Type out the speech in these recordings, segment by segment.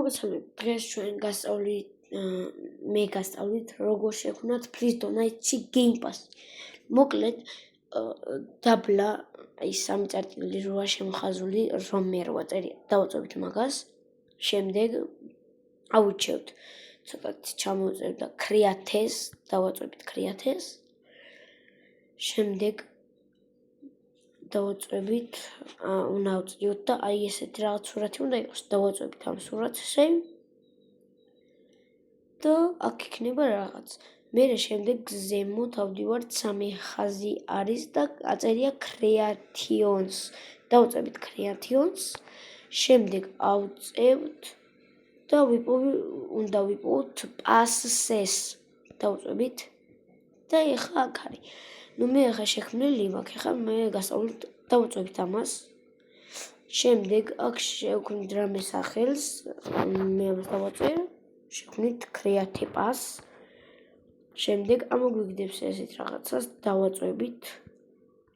მოგესალმებით. დღეს ჩვენ მე გასწავლით როგორ შევქმნათ Please Donate-ში Game Pass. მოკლედ დაბლა აი 3 წერტილი 8 შემოხაზული რომ მე 8 წერია. დავაწვევით მაგას. შემდეგ ავუჩევთ ცოტათ ჩამოვწერთ და Create-ს, დავაწვევით Create-ს. შემდეგ დავაწვევით უნდა ავწიოთ და აი ესეთი რაღაც სურათი უნდა იყოს. დავაწვევით ამ სურათს ესე და აქ იქნება რაღაც. მერე შემდეგ ზემოთ ავდივართ 3 ხაზი არის და აწერია Creations. დავწევით Creations. შემდეგ ავწევთ და უნდა ვიპოვოთ Passes. დავწევით და ეხლა აქ არის. მე ახლა შექმნილი მაქვს, ახლა მე გასწავლით დავწევით ამას. შემდეგ აქ შევქმნით რამე სახელს, მე ამას დავაწერ, შევქმნით Create Pass. შემდეგ ამოგვიგდებს ესეთ რაღაცას, დავაწვევით.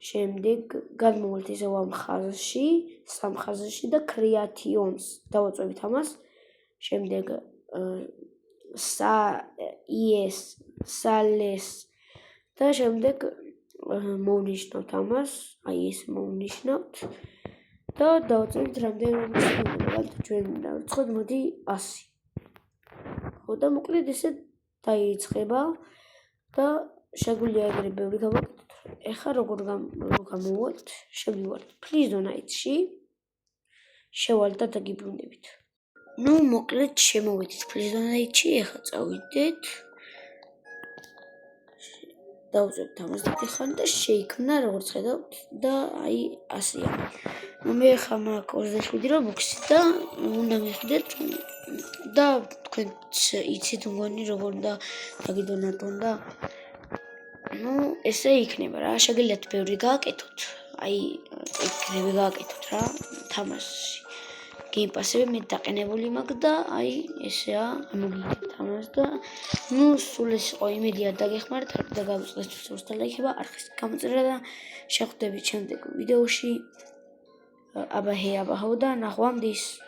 შემდეგ გადმოვალთ ისევ ამ ხაზში, 3 ხაზში და Creations. დავაწვევით ამას. შემდეგ Sales და შემდეგ მოვნიშნავთ ამას, აი ეს მოვნიშნავთ და დავაწევით რამდენიმე ჩვენ დავიწყოთ მოდი 100. ხო და მოკლედ ესე დაიწყება და შეგვიძლია ეგრე ბევრი გავაკეთოთ. ეხლა როგორ გამოვვალთ, შევდივართ Please Donate-ში, შევალთ და დაგიბრუნდებით. მოკლედ შემოვედით Please Donate-ში, ეხლა წავიდეთ. დავწევთ ამას დაგეხმაროთ და შეიქმნა როგორც ხედავთ და აი ასეა. მე ხა მაქვს 27 რობოქსი და უნდა მივხვდეთ და თქვენც იცით მგონი როგორ უნდა დაგიდონატონ და ესე იქნება რა. შეგიძლიათ ბევრი გააკეთოთ. აი ეგრევე გააკეთოთ რა თამაში. Game Pass-ები მე დაყენებული მაქვს და აი ესეა, ამოგიგებთ ამას და სულ ეს იყო, იმედია დაგეხმართ და გავუწყდეთ videos და ლაიქება, არხის გამოწერა და შეხვდებით შემდეგ ვიდეოში. აბა ჰე აბა ჰო და ნახვამდის.